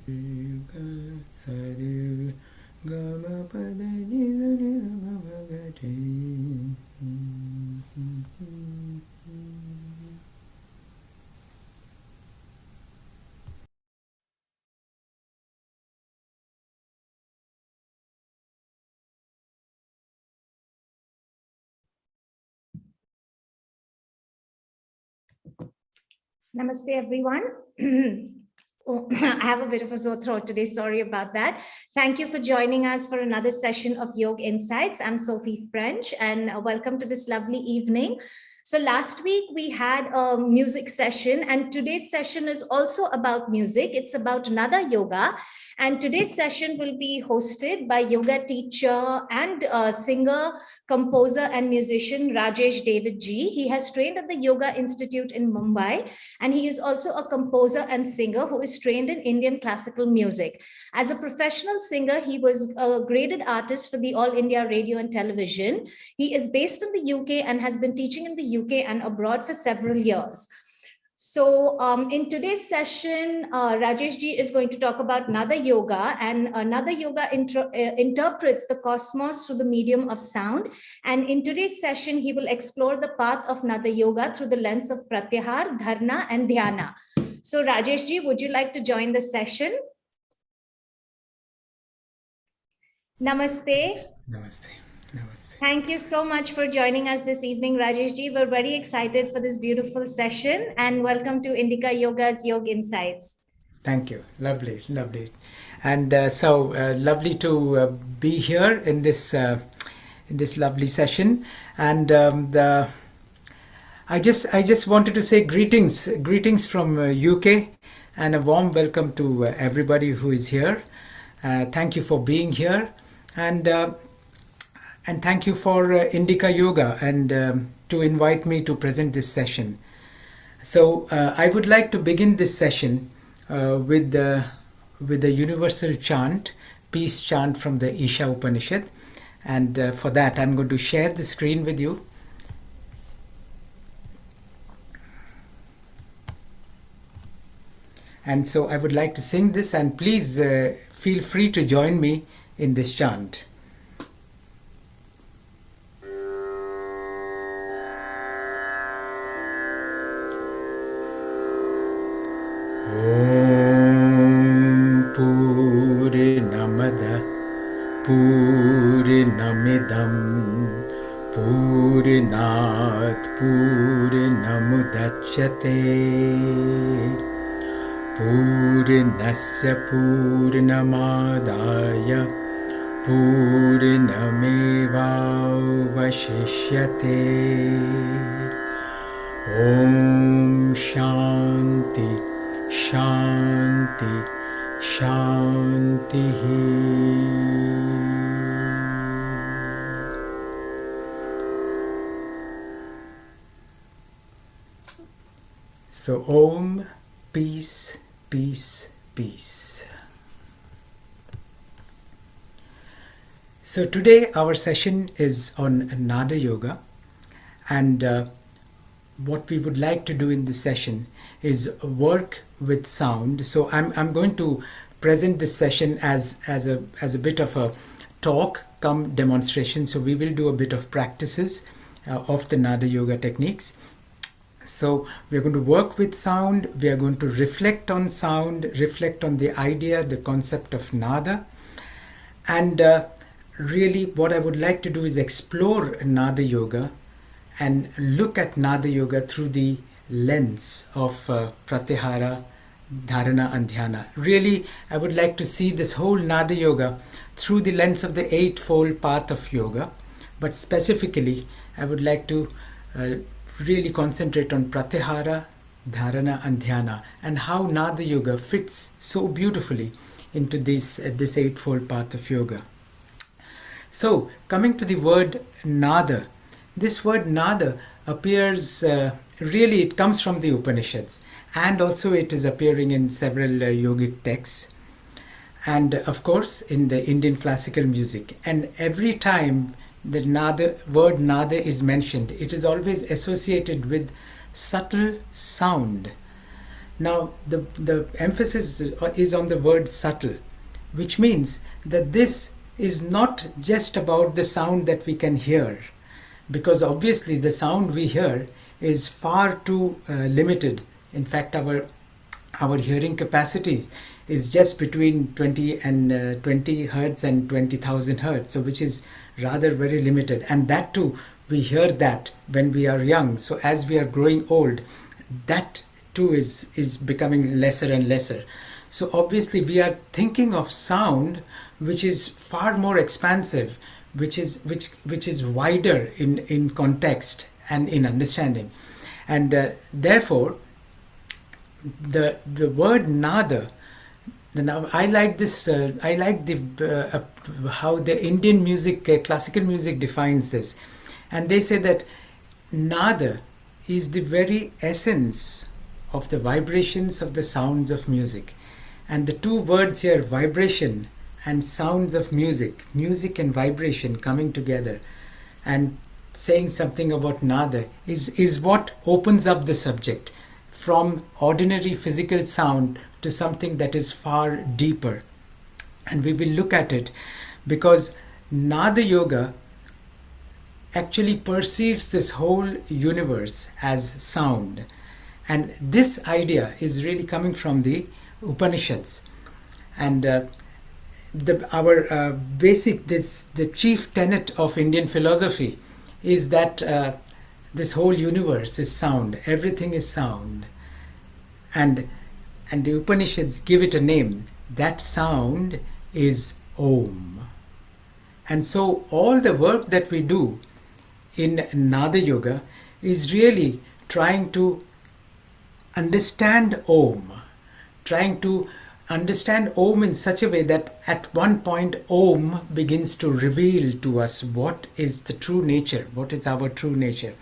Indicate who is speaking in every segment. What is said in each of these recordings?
Speaker 1: Saru Gama Pada Nidani Bhagati.
Speaker 2: Namaste, everyone. Oh, I have a bit of a sore throat today. Sorry about that. Thank you for joining us for another session of Yoga Insights. I'm Sophie French, and welcome to this lovely evening. So last week we had a music session, and today's session is also about music. It's about Nada Yoga. And today's session will be hosted by yoga teacher and singer, composer, and musician Rajesh David G. He has trained at the Yoga Institute in Mumbai, and he is also a composer and singer who is trained in Indian classical music. As a professional singer, he was a graded artist for the All India Radio and Television. He is based in the UK and has been teaching in the UK and abroad for several years. So in today's session, Rajesh ji is going to talk about Nada Yoga, and Nada Yoga interprets the cosmos through the medium of sound. And in today's session, he will explore the path of Nada Yoga through the lens of Pratyahara, Dharana and Dhyana. So Rajesh ji, would you like to join the session? Namaste.
Speaker 1: Namaste. Namaste.
Speaker 2: Thank you so much for joining us this evening, Rajesh ji. We're very excited for this beautiful session, and welcome to Indica Yoga's Yoga Insights.
Speaker 1: Thank you. Lovely, lovely. And lovely to be here in this lovely session. And I just wanted to say greetings from UK, and a warm welcome to everybody who is here. Thank you for being here, and thank you for Indica Yoga and to invite me to present this session. So I would like to begin this session with the universal chant, peace chant from the Isha Upanishad, and for that I'm going to share the screen with you. And so I would like to sing this, and please feel free to join me in this chant. Om Purnamada Purnamidam Purnat Purnamudachyate Purnasya Purnamadaya Purnamevavashishyate. Om Shanti Shanti Shanti. So Om, peace, peace, peace. So today our session is on Nada Yoga, and what we would like to do in this session is work with sound. So I'm going to present this session as a bit of a talk come demonstration. So we will do a bit of practices of the Nada Yoga techniques. So we are going to work with sound, we are going to reflect on sound, reflect on the idea, the concept of Nada. And really what I would like to do is explore Nada Yoga and look at Nada Yoga through the lens of Pratyahara, Dharana and Dhyana. Really, I would like to see this whole Nada Yoga through the lens of the eightfold path of yoga. But specifically, I would like to really concentrate on Pratyahara, Dharana and Dhyana, and how Nada Yoga fits so beautifully into this eightfold path of yoga. So, coming to the word Nada, this word Nada appears, really it comes from the Upanishads, and also it is appearing in several yogic texts, and of course in the Indian classical music. And every time the word Nada is mentioned, it is always associated with subtle sound. Now, the emphasis is on the word subtle, which means that this is not just about the sound that we can hear, because obviously the sound we hear is far too limited. In fact, our hearing capacity is just between 20 hertz and 20,000 hertz, so which is rather very limited. And that too, we hear that when we are young. So as we are growing old, that too is becoming lesser and lesser. So obviously we are thinking of sound which is far more expansive, which is wider in context and in understanding. And therefore the word nada, now I like this I like the how the Indian music, classical music, defines this. And they say that nada is the very essence of the vibrations of the sounds of music. And the two words here, vibration and sounds of music, music and vibration coming together and saying something about nada, is what opens up the subject from ordinary physical sound to something that is far deeper. And we will look at it because Nada Yoga actually perceives this whole universe as sound. And this idea is really coming from the Upanishads. And the chief tenet of Indian philosophy is that this whole universe is sound. Everything is sound. And the Upanishads give it a name. That sound is Om. And so all the work that we do in Nada Yoga is really trying to understand Om, trying to understand Om in such a way that at one point Om begins to reveal to us what is the true nature, what is our true nature.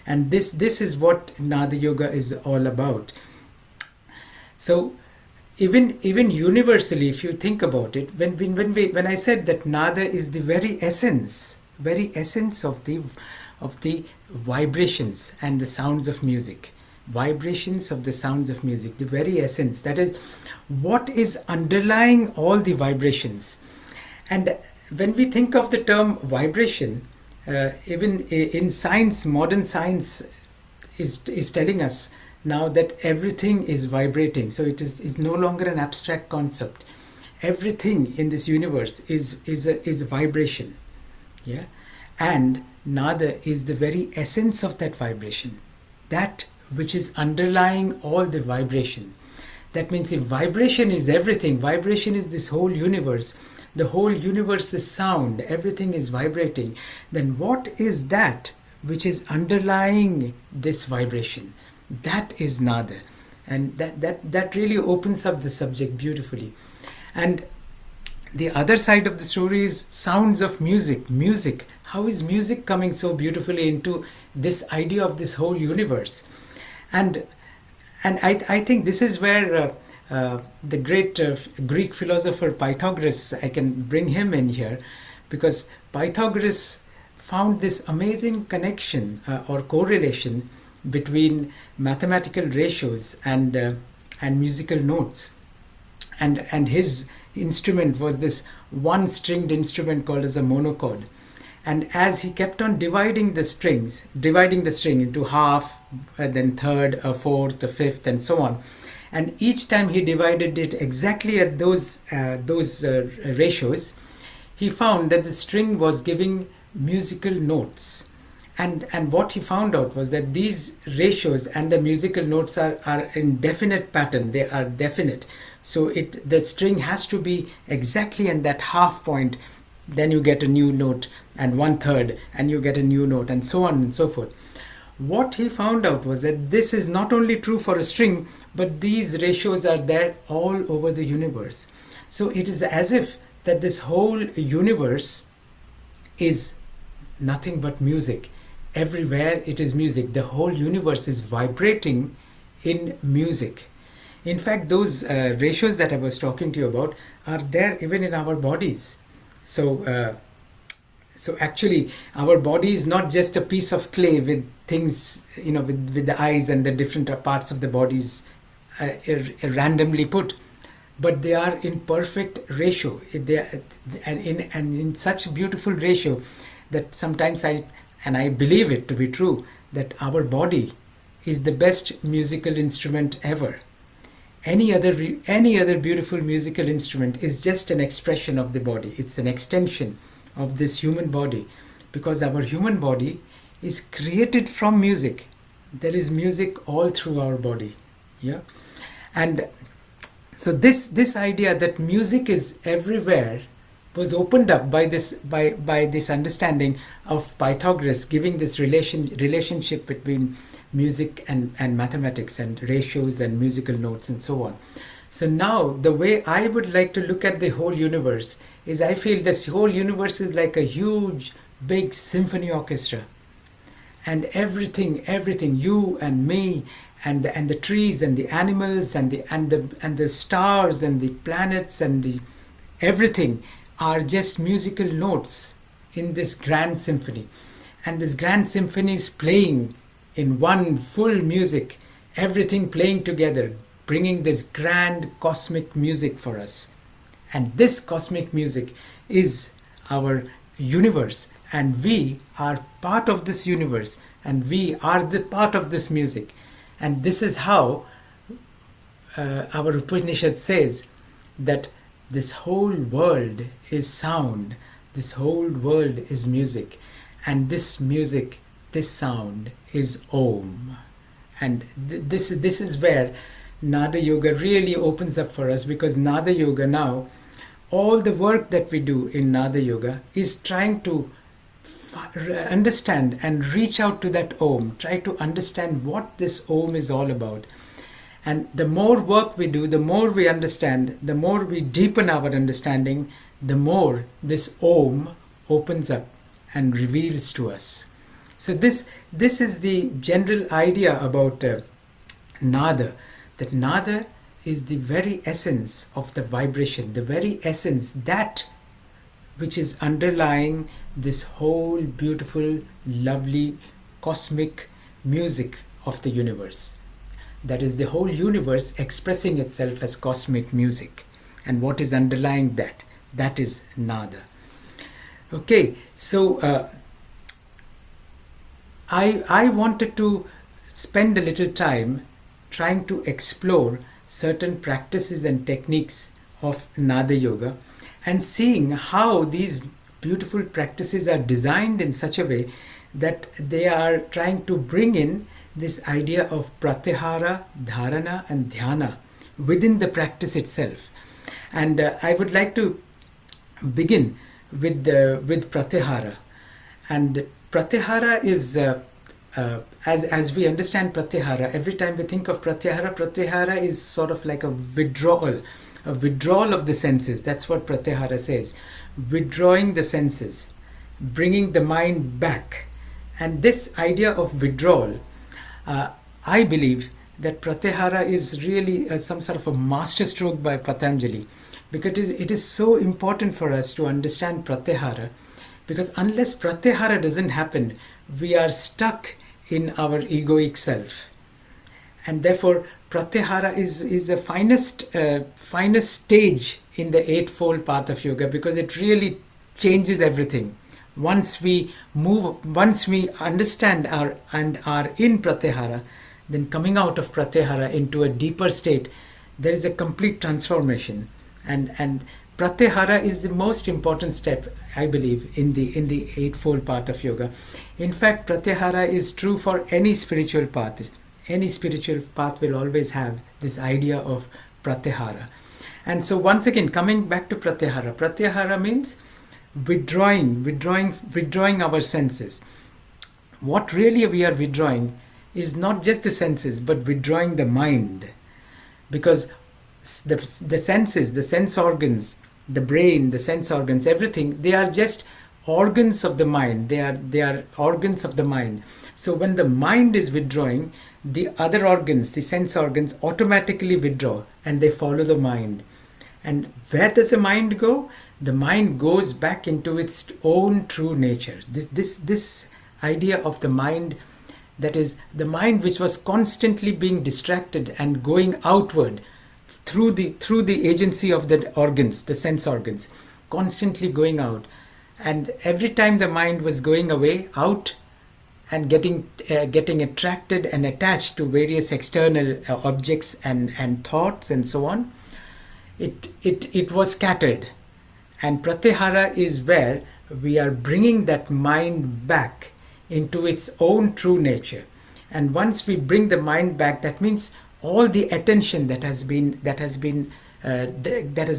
Speaker 1: And this is what Nada Yoga is all about. So even universally, if you think about it, when I said that Nada is the very essence of the vibrations and the sounds of music, vibrations of the sounds of music, the very essence, that is what is underlying all the vibrations. And when we think of the term vibration, even in science, modern science is telling us now that everything is vibrating. So it is no longer an abstract concept. Everything in this universe is a vibration. Yeah, and Nada is the very essence of that vibration, that which is underlying all the vibration. That means if vibration is everything, vibration is this whole universe, the whole universe is sound, everything is vibrating, then what is that which is underlying this vibration? That is Nada. And that really opens up the subject beautifully. And the other side of the story is sounds of music. Music. How is music coming so beautifully into this idea of this whole universe? And I think this is where the great Greek philosopher Pythagoras, I can bring him in here, because Pythagoras found this amazing connection or correlation between mathematical ratios and musical notes. And his instrument was this one stringed instrument called as a monochord. And as he kept on dividing the string into half, then third, a fourth, a fifth, and so on. And each time he divided it exactly at those ratios, he found that the string was giving musical notes. And what he found out was that these ratios and the musical notes are in definite pattern. They are definite. So the string has to be exactly in that half point. Then you get a new note, and 1/3, and you get a new note, and so on and so forth. What he found out was that this is not only true for a string, but these ratios are there all over the universe. So it is as if that this whole universe is nothing but music. Everywhere it is music. The whole universe is vibrating in music. In fact, those ratios that I was talking to you about are there even in our bodies. So actually our body is not just a piece of clay with things, with the eyes and the different parts of the bodies randomly put, but they are in perfect ratio. They are, and in such beautiful ratio that sometimes I believe it to be true, that our body is the best musical instrument ever. Any other beautiful musical instrument is just an expression of the body. It's an extension of this human body, because our human body is created from music. There is music all through our body. Yeah. And so this idea that music is everywhere was opened up by this understanding of Pythagoras, giving this relationship between music and mathematics and ratios and musical notes and so on. So now the way I would like to look at the whole universe is, I feel this whole universe is like a huge big symphony orchestra, and everything, you and me and the trees and the animals and the stars and the planets and the everything are just musical notes in this grand symphony. And this grand symphony is playing in one full music, everything playing together, bringing this grand cosmic music for us. And this cosmic music is our universe, and we are part of this universe, and we are the part of this music. And this is how our Upanishad says that this whole world is sound, this whole world is music, and this music, this sound is Om. And this is where Nada Yoga really opens up for us, because Nada Yoga now, all the work that we do in Nada Yoga is trying to understand and reach out to that Om, try to understand what this Om is all about. And the more work we do, the more we understand, the more we deepen our understanding, the more this Om opens up and reveals to us. So this is the general idea about Nada, that Nada is the very essence of the vibration, the very essence, that which is underlying this whole beautiful, lovely, cosmic music of the universe. That is the whole universe expressing itself as cosmic music. And what is underlying that? That is Nada. Okay, so I wanted to spend a little time trying to explore certain practices and techniques of Nada Yoga, and seeing how these beautiful practices are designed in such a way that they are trying to bring in this idea of Pratyahara, Dharana and Dhyana within the practice itself. And I would like to begin with Pratyahara. And Pratyahara is, as we understand Pratyahara, every time we think of Pratyahara, Pratyahara is sort of like a withdrawal of the senses. That's what Pratyahara says. Withdrawing the senses, bringing the mind back. And this idea of withdrawal, I believe that Pratyahara is really some sort of a masterstroke by Patanjali, because it is so important for us to understand Pratyahara, because unless Pratyahara doesn't happen, we are stuck in our egoic self. And therefore Pratyahara is the finest stage in the Eightfold Path of Yoga, because it really changes everything. Once we understand and are in Pratyahara, then coming out of Pratyahara into a deeper state, there is a complete transformation. And Pratyahara is the most important step, I believe, in the Eightfold Path of Yoga. In fact, Pratyahara is true for any spiritual path. Any spiritual path will always have this idea of Pratyahara. And so once again, coming back to Pratyahara, Pratyahara means withdrawing our senses. What really we are withdrawing is not just the senses, but withdrawing the mind. Because the senses, the sense organs, the brain, the sense organs, everything, they are just organs of the mind. They are organs of the mind. So when the mind is withdrawing, the other organs, the sense organs, automatically withdraw and they follow the mind. And where does the mind go? The mind goes back into its own true nature. This idea of the mind that is the mind which was constantly being distracted and going outward through the agency of the organs, the sense organs, constantly going out. And every time the mind was going away, out, and getting attracted and attached to various external objects and thoughts and so on, it was scattered. And Pratyahara is where we are bringing that mind back into its own true nature. And once we bring the mind back, that means all the attention that has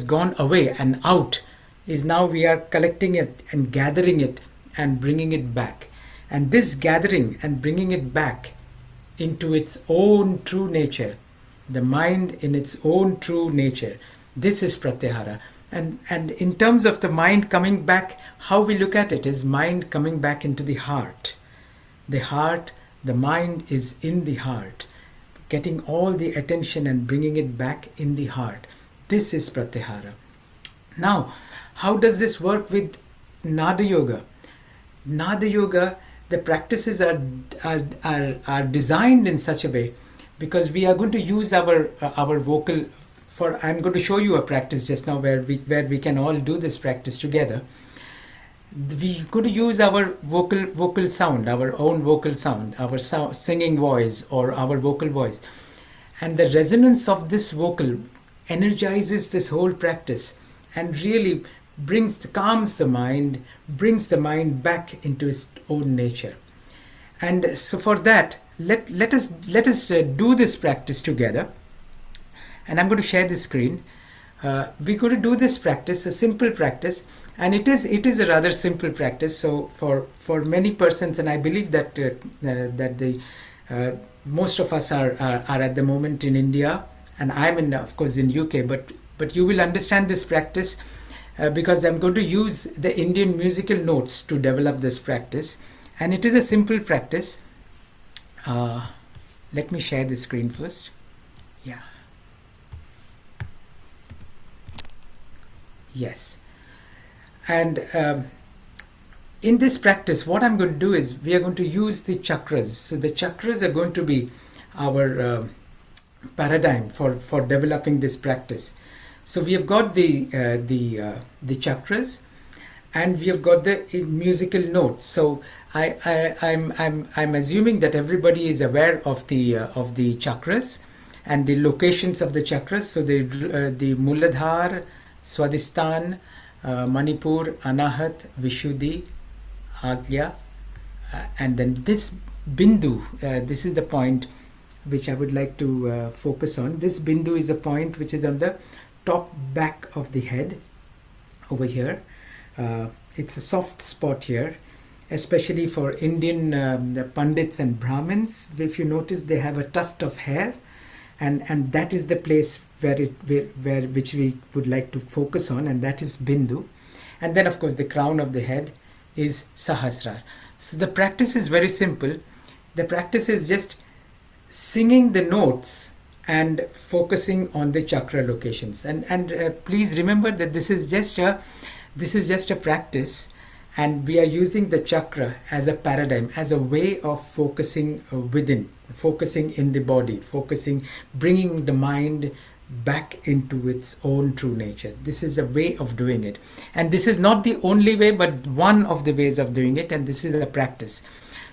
Speaker 1: gone away and out is now we are collecting it and gathering it and bringing it back. And this gathering and bringing it back into its own true nature, the mind in its own true nature, this is Pratyahara. And in terms of the mind coming back, how we look at it is mind coming back into the heart. The heart, the mind is in the heart, getting all the attention and bringing it back in the heart. This is Pratyahara. Now, how does this work with Nada Yoga? Nada Yoga, the practices are designed in such a way, because we are going to use our vocal. I'm going to show you a practice just now where we can all do this practice together. We're going to use our vocal sound, our own vocal sound, our singing voice or our vocal voice. And the resonance of this vocal energizes this whole practice and really calms the mind, brings the mind back into its own nature. And so for that, let us do this practice together. And I'm going to share the screen. We're going to do this practice, a simple practice, and it is a rather simple practice. So for many persons, and I believe that most of us are at the moment in India, and I'm of course in UK, but you will understand this practice because I'm going to use the Indian musical notes to develop this practice, and it is a simple practice. Let me share the screen first. Yeah. Yes. And in this practice, what I'm going to do is we are going to use the chakras. So the chakras are going to be our paradigm for developing this practice. So we have got the chakras, and we have got the musical notes. So I'm assuming that everybody is aware of the chakras and the locations of the chakras. So the Muladhara, Swadhisthana, Manipur, Anahat, Vishuddhi, Agya, and then this Bindu, this is the point which I would like to focus on. This Bindu is a point which is on the top back of the head over here. It's a soft spot here, especially for Indian the Pandits and Brahmins. If you notice, they have a tuft of hair, and that is the place which we would like to focus on, and that is Bindu. And then of course the crown of the head is Sahasrara. So the practice is very simple. The practice is just singing the notes and focusing on the chakra locations. And please remember that this is just a practice, and we are using the chakra as a paradigm, as a way of focusing within, focusing in the body, bringing the mind back into its own true nature. This is a way of doing it, and this is not the only way, but one of the ways of doing it, and this is a practice.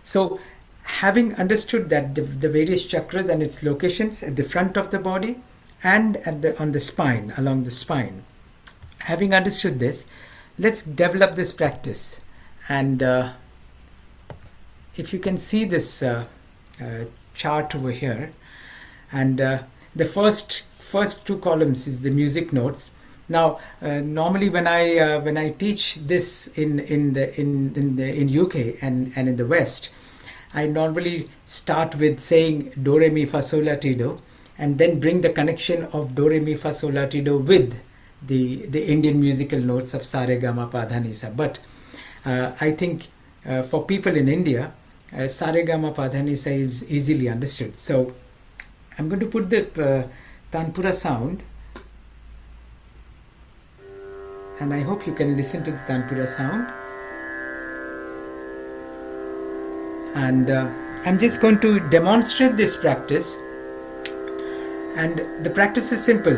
Speaker 1: So having understood that the various chakras and its locations at the front of the body and on the spine, along the spine, having understood this, let's develop this practice. And if you can see this chart over here, and the first two columns is the music notes. Now normally when I teach this in UK and in the West, I normally start with saying do re mi fa sol la ti do, and then bring the connection of do re mi fa sol la ti do with the Indian musical notes of sa re ga ma pa dha ni sa. But I think for people in India, sa re ga ma pa dha ni sa is easily understood. So I'm going to put the Tanpura sound, and I hope you can listen to the Tanpura sound. And I'm just going to demonstrate this practice, and the practice is simple.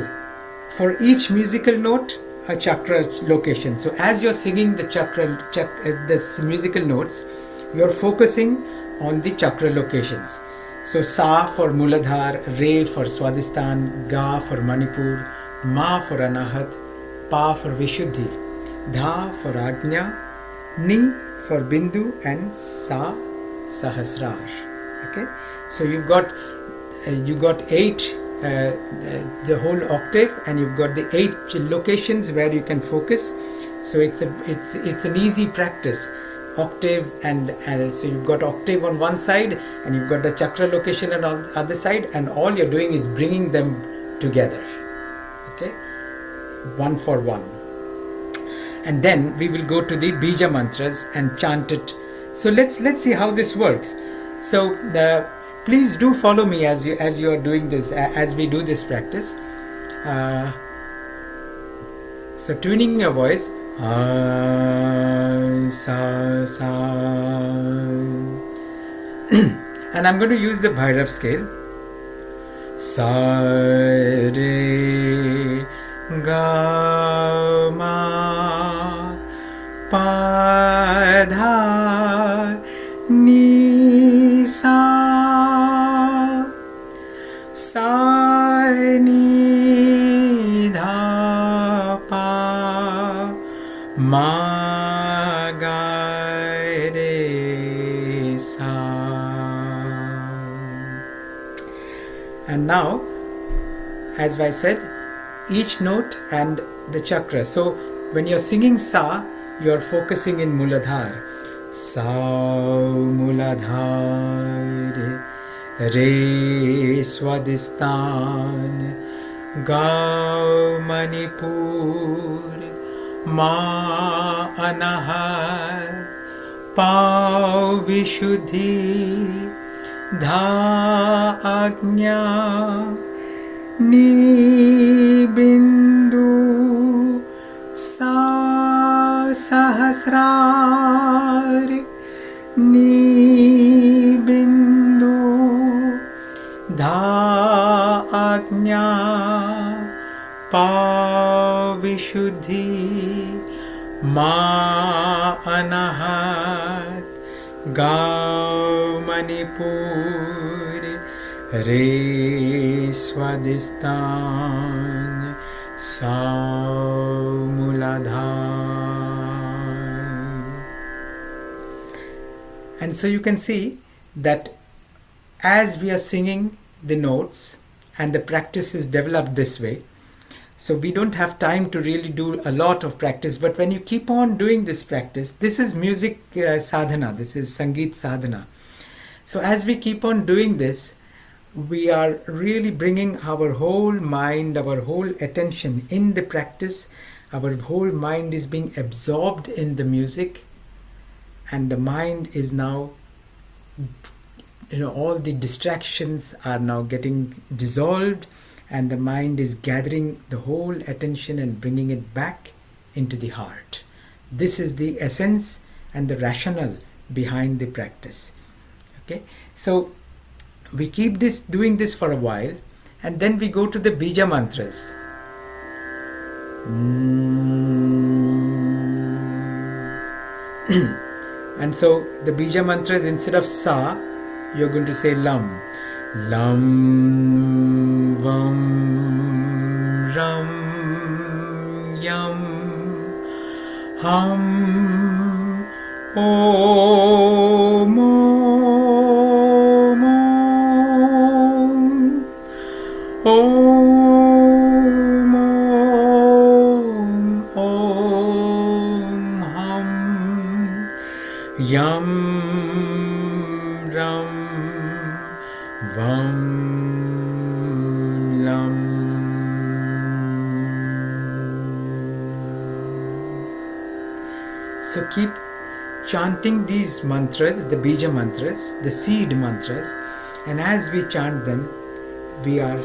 Speaker 1: For each musical note, a chakra location. So as you're singing the this musical notes, you're focusing on the chakra locations. So Sa for Muladhar, Re for Swadhisthana, Ga for Manipur, Ma for Anahat, Pa for Vishuddhi, Dha for Ajna, Ni for Bindu, and Sa Sahasrar. Okay, so you got 8, the whole octave, and you've got the 8 locations where you can focus. So it's an easy practice. Octave and so you've got octave on one side, and you've got the chakra location on the other side, and all you're doing is bringing them together. Okay, one for one. And then we will go to the bija mantras and chant it. So let's see how this works. So please do follow me as you are doing this, as we do this practice. So tuning your voice, sa sa, and I'm going to use the Bhairav scale. Sa re ga ma pa dha ni sa, sa ni dha pa ma ga re sa. And now, as I said, each note and the chakra. So when you're singing Sa, you're focusing in Muladhar. Sa Muladhar, Re Swadhisthana, Ga Manipur, Ma Anahar, Pa Vishuddhi, Dha Ajna, Ni Bindu, Sa Sahasrar, Ni Bindu, Dha Ajna, Pa Vishuddhi, Ma Anahat, Ga Manipur, Re Swadhisthana, Sa Muladhar. And so you can see that as we are singing the notes, and the practice is developed this way, so we don't have time to really do a lot of practice, but when you keep on doing this practice, this is music sadhana, this is Sangeet sadhana. So as we keep on doing this, we are really bringing our whole mind, our whole attention in the practice. Our whole mind is being absorbed in the music, and the mind is now, all the distractions are now getting dissolved, and the mind is gathering the whole attention and bringing it back into the heart. This is the essence and the rationale behind the practice. Okay, so we keep doing this for a while, and then we go to the bija mantras. And so the bija mantras, instead of Sa, you're going to say Lam. Lam Vam Ram Yam Hum Om Om Om Om Om Hum Yam Ram Vam Lam. So keep chanting these mantras, the bija mantras, the seed mantras, and as we chant them, we are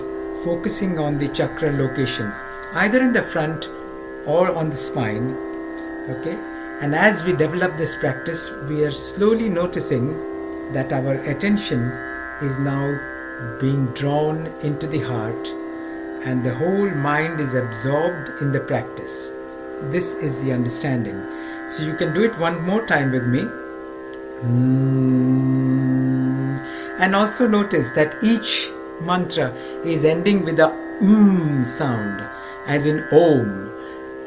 Speaker 1: focusing on the chakra locations, either in the front or on the spine. Okay, and as we develop this practice, we are slowly noticing that our attention is now being drawn into the heart and the whole mind is absorbed in the practice. This is the understanding. So you can do it one more time with me. And also notice that each mantra is ending with a sound, as in Om.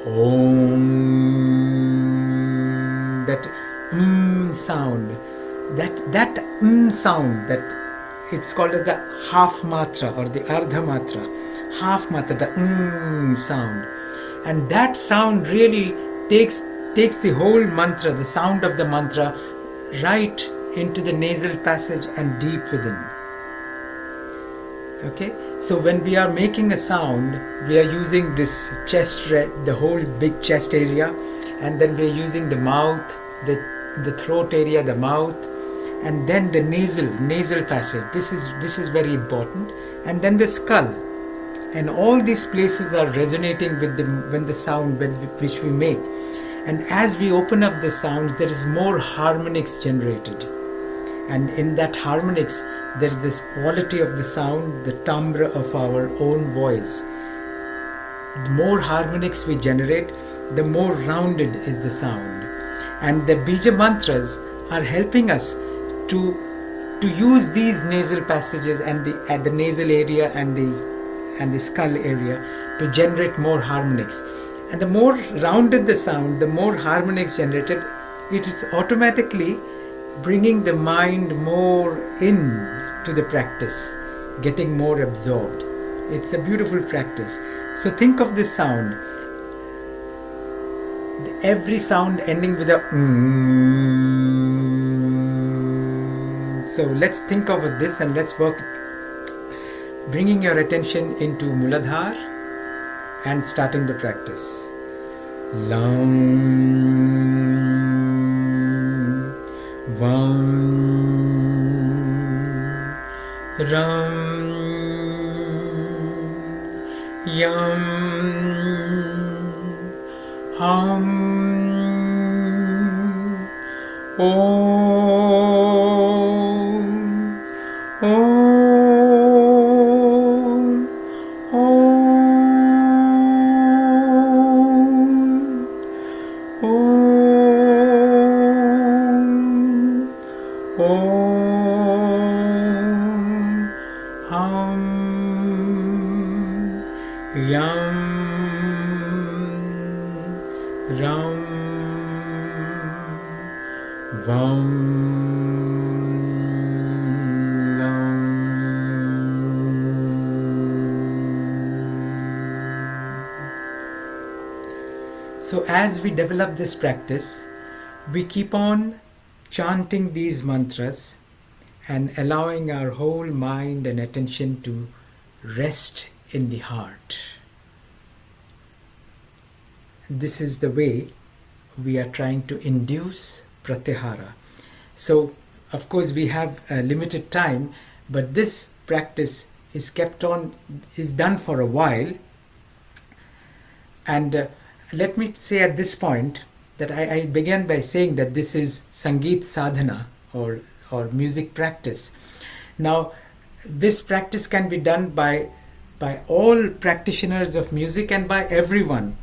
Speaker 1: Om. That sound. That sound, that it's called as the half matra or the ardha matra. Half matra, the sound. And that sound really takes the whole mantra, the sound of the mantra, right into the nasal passage and deep within. Okay, so when we are making a sound, we are using this chest, the whole big chest area, and then we are using the mouth, the throat area, the mouth, and then the nasal passage. This is very important, and then the skull, and all these places are resonating with the sound which we make. And as we open up the sounds, there is more harmonics generated. And in that harmonics, there is this quality of the sound, the timbre of our own voice. The more harmonics we generate, the more rounded is the sound. And the bija mantras are helping us to use these nasal passages and at the nasal area and the skull area to generate more harmonics. And the more rounded the sound, the more harmonics generated, it is automatically bringing the mind more in to the practice, getting more absorbed. It's a beautiful practice. So think of this sound. Every sound ending with a So let's think of this and let's work, bringing your attention into Muladhara and starting the practice. Lam, Vam, Ram, Yam, Ham, Om, Om, Om, Om, Om, Ham, Yam, Ram, Vam, Lam. So as we develop this practice, we keep on chanting these mantras and allowing our whole mind and attention to rest in the heart. This is the way we are trying to induce Pratyahara. So, of course, we have a limited time, but this practice is done for a while. And let me say at this point that I began by saying that this is Sangeet Sadhana or music practice. Now, this practice can be done by all practitioners of music and by everybody.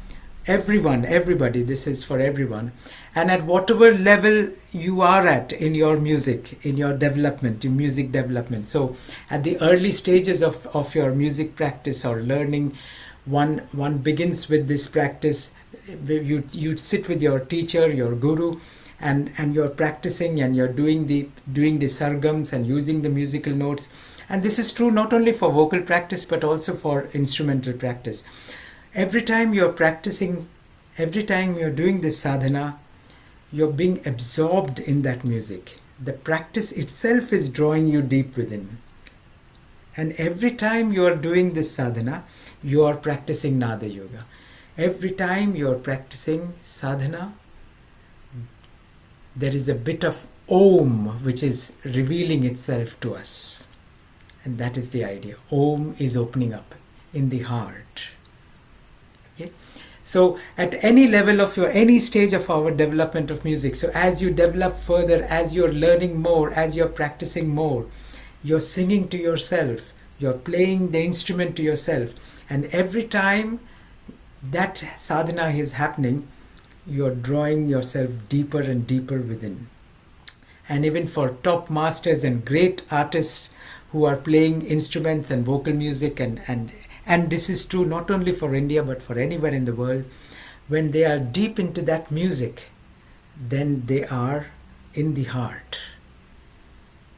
Speaker 1: This is for everyone. And at whatever level you are at in your music, in your development, in music development. So at the early stages of your music practice or learning, one begins with this practice. You sit with your teacher, your guru, and you're practicing and you're doing the sargams and using the musical notes. And this is true not only for vocal practice but also for instrumental practice. Every time you're practicing, every time you're doing this sadhana, you're being absorbed in that music. The practice itself is drawing you deep within. And every time you're doing this sadhana, you are practicing Nada Yoga. Every time you're practicing sadhana, there is a bit of Om which is revealing itself to us. And that is the idea. Om is opening up in the heart. Okay? So at any level of any stage of our development of music, so as you develop further, as you're learning more, as you're practicing more, you're singing to yourself, you're playing the instrument to yourself, and every time that sadhana is happening, you're drawing yourself deeper and deeper within. And even for top masters and great artists who are playing instruments and vocal music, and this is true not only for India but for anywhere in the world, when they are deep into that music, then they are in the heart.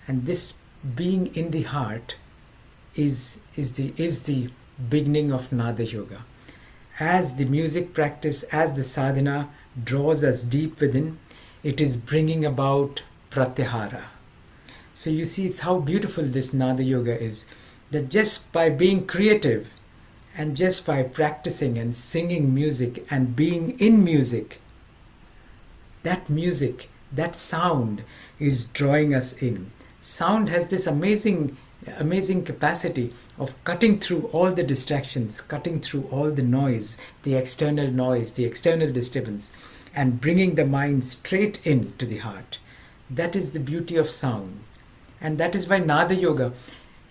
Speaker 1: And this being in the heart is the beginning of Nada Yoga. As the music practice, as the sadhana draws us deep within, it is bringing about Pratyahara. So you see, it's how beautiful this Nada Yoga is, that just by being creative and just by practicing and singing music and being in music, that sound is drawing us in. Sound has this amazing capacity of cutting through all the distractions, cutting through all the noise, the external disturbance, and bringing the mind straight into the heart. That is the beauty of sound. And that is why Nada Yoga,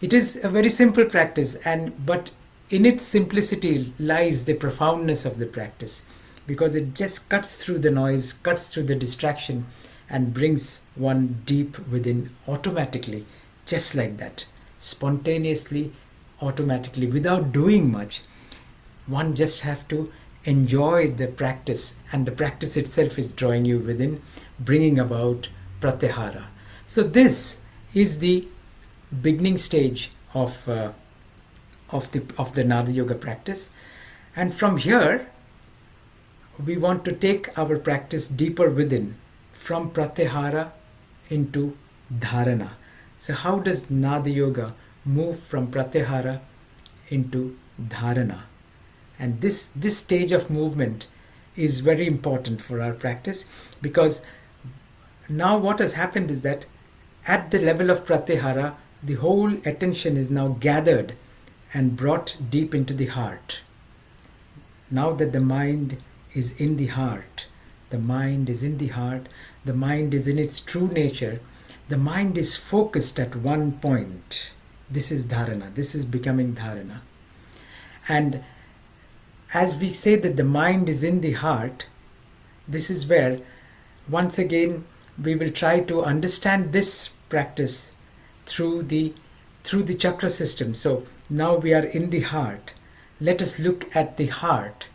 Speaker 1: it is a very simple practice, but in its simplicity lies the profoundness of the practice, because it just cuts through the noise, cuts through the distraction, and brings one deep within automatically, just like that, spontaneously, automatically, without doing much. One just have to enjoy the practice, and the practice itself is drawing you within, bringing about Pratyahara. So this is the beginning stage of the Nada Yoga practice, and from here we want to take our practice deeper within, from Pratyahara into Dharana. So how does Nada Yoga move from Pratyahara into Dharana? And this stage of movement is very important for our practice, because now what has happened is that at the level of Pratyahara, the whole attention is now gathered and brought deep into the heart. Now that the mind is in the heart, the mind is in the heart, the mind is in its true nature, the mind is focused at one point. This is Dharana, this is becoming Dharana. And as we say that the mind is in the heart, this is where, once again, we will try to understand this practice through the chakra system. So now we are in the heart. Let us look at the heart,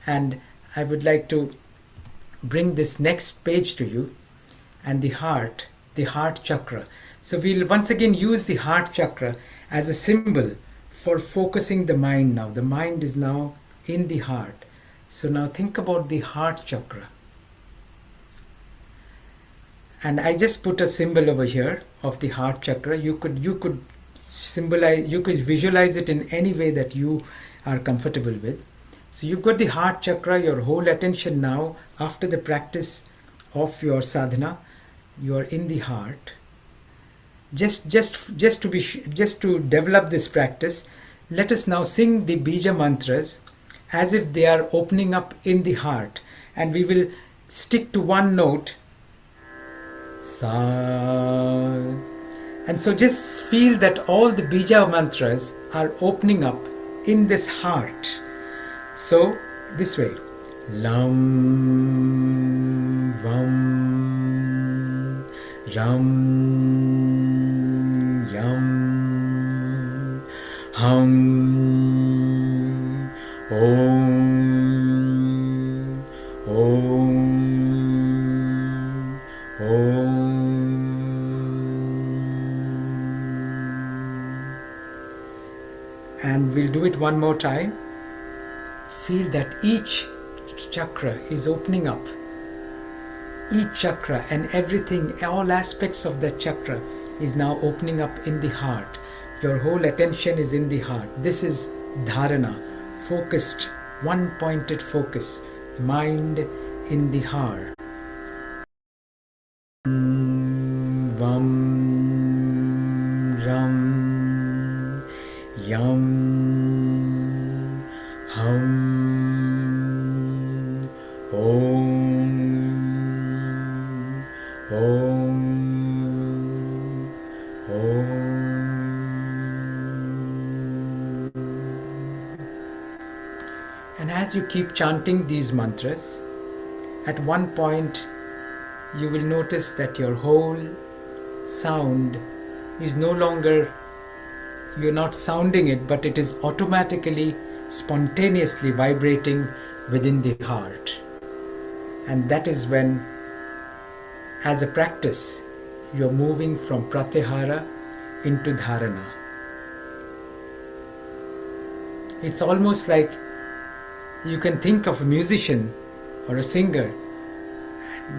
Speaker 1: and I would like to bring this next page to you, and the heart chakra. So we'll once again use the heart chakra as a symbol for focusing the mind now. The mind is now in the heart. So now think about the heart chakra. And I just put a symbol over here of the heart chakra. You could symbolize, you could visualize it in any way that you are comfortable with. So you've got the heart chakra, your whole attention now after the practice of your sadhana, you are in the heart. Just to develop this practice, let us now sing the bija mantras as if they are opening up in the heart, and we will stick to one note, sa. And so just feel that all the bija mantras are opening up in this heart. So this way, lam vam ram yam hum om om om. And we'll do it one more time. Feel that each chakra is opening up. Each chakra and everything, all aspects of that chakra is now opening up in the heart. Your whole attention is in the heart. This is dharana, focused, one-pointed focus, mind in the heart. Vam ram yam hum And as you keep chanting these mantras, at one point you will notice that your whole sound is no longer, you're not sounding it, but it is automatically, spontaneously vibrating within the heart. And that is when, as a practice, you're moving from Pratyahara into Dharana. It's almost like you can think of a musician or a singer,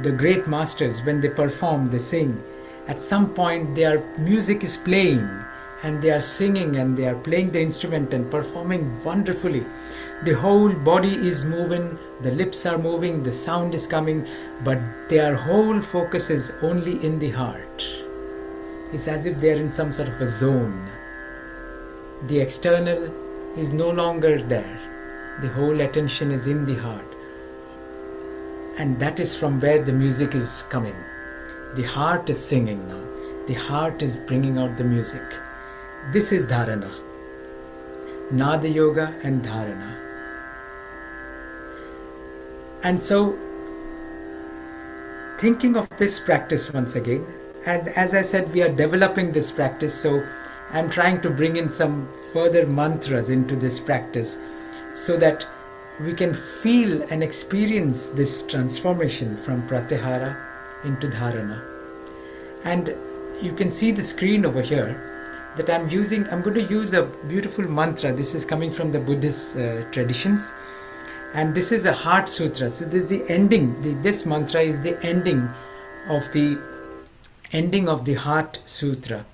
Speaker 1: the great masters, when they perform, they sing. At some point, their music is playing and they are singing and they are playing the instrument and performing wonderfully. The whole body is moving, the lips are moving, the sound is coming, but their whole focus is only in the heart. It's as if they are in some sort of a zone. The external is no longer there. The whole attention is in the heart. And that is from where the music is coming. The heart is singing now. The heart is bringing out the music. This is Dharana. Nada Yoga and Dharana. And so, thinking of this practice once again, and as I said, we are developing this practice, so I'm trying to bring in some further mantras into this practice so that we can feel and experience this transformation from Pratyahara into Dharana. And you can see the screen over here that I'm going to use a beautiful mantra. This is coming from the Buddhist traditions. And this is a heart sutra. So this is the ending. This mantra is the ending of the heart sutra.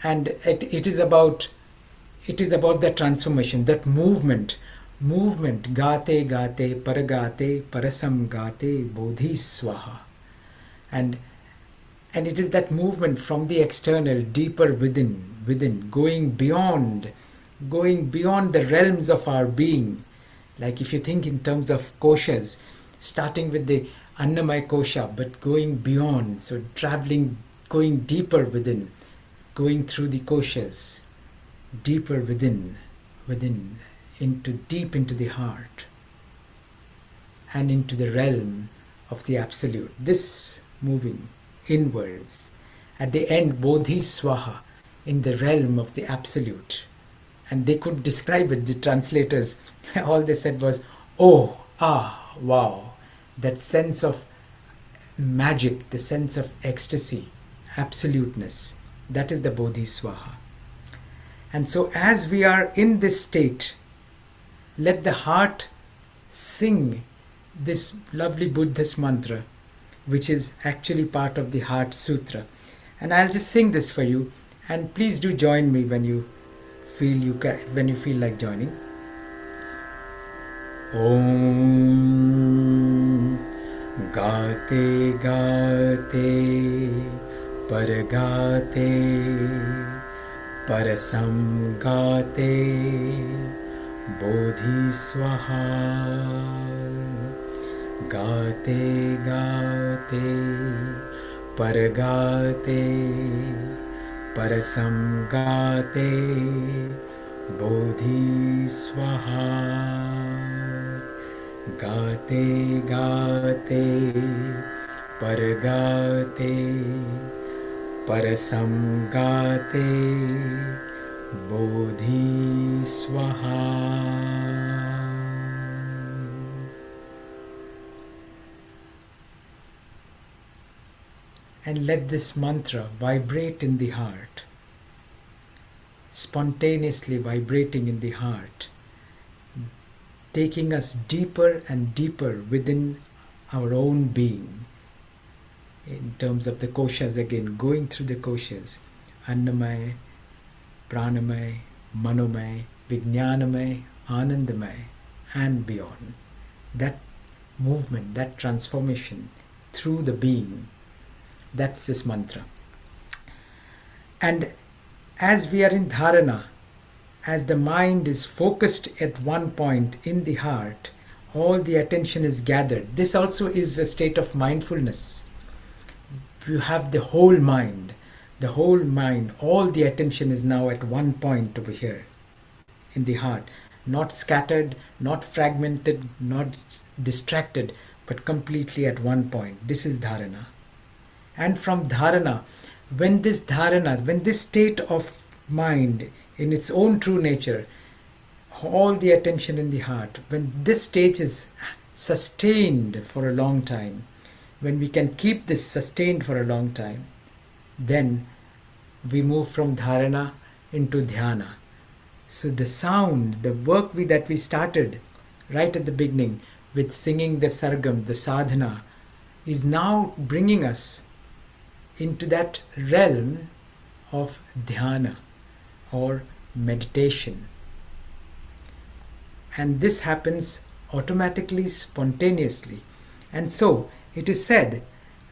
Speaker 1: And it is about that transformation, that movement, gate gate paragate parasam gate bodhi swaha. And it is that movement from the external, deeper within, going beyond the realms of our being. Like if you think in terms of koshas, starting with the Annamaya kosha, but going beyond, so traveling, going deeper within, going through the koshas, deeper within, deep into the heart, and into the realm of the Absolute. This moving inwards. At the end, Bodhi Swaha, in the realm of the Absolute. And they could describe it, the translators, all they said was, oh, ah, wow. That sense of magic, the sense of ecstasy, absoluteness. That is the Bodhi Swaha. And so as we are in this state, let the heart sing this lovely Buddhist mantra, which is actually part of the Heart Sutra. And I'll just sing this for you, and please do join me when you feel like joining. Om Gate Gate Paragate Parasam Gate Bodhi Swaha Gate Gate Paragate Parasam Gate Bodhi Swaha Gate Gate Paragate Parasam Gate Bodhi Swaha. And let this mantra vibrate in the heart, spontaneously vibrating in the heart, taking us deeper and deeper within our own being. In terms of the koshas, again, going through the koshas, Annamaya, Pranamaya, Manomaya, Vijnanamaya, Anandamaya, and beyond. That movement, that transformation through the being. That's this mantra. And as we are in dharana, as the mind is focused at one point in the heart, all the attention is gathered. This also is a state of mindfulness. You have the whole mind, all the attention is now at one point over here in the heart. not scattered, not fragmented, not distracted, but completely at one point. This is dharana. And from dharana, when this state of mind in its own true nature, all the attention in the heart, when this stage is sustained for a long time, when we can keep this sustained for a long time, then we move from dharana into dhyana. So the sound, the work that we started right at the beginning with singing the sargam, the sadhana, is now bringing us into that realm of dhyana or meditation. And this happens automatically, spontaneously. And so it is said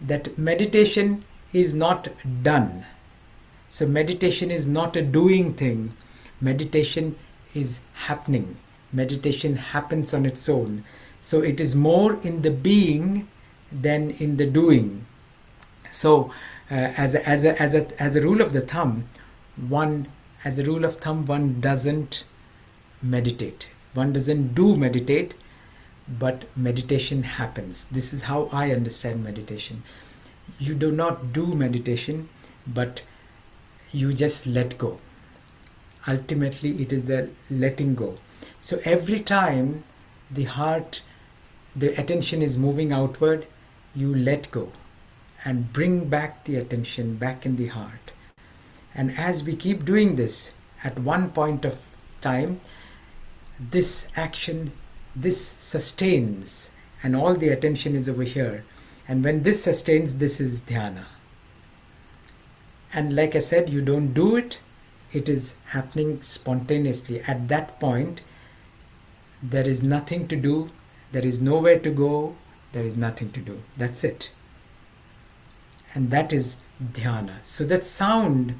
Speaker 1: that meditation is not done. So meditation is not a doing thing. Meditation is happening. Meditation happens on its own. So it is more in the being than in the doing. So as a rule of thumb, one doesn't meditate. One doesn't do meditate, but meditation happens. This is how I understand meditation. You do not do meditation, but you just let go. Ultimately, it is the letting go. So every time the attention is moving outward, you let go and bring back the attention back in the heart. And as we keep doing this, at one point of time, this action, this sustains, and all the attention is over here. And when this sustains, this is dhyana. And like I said, you don't do it, it is happening spontaneously. At that point, there is nothing to do, there is nowhere to go, there is nothing to do. That's it. And that is dhyana. So that sound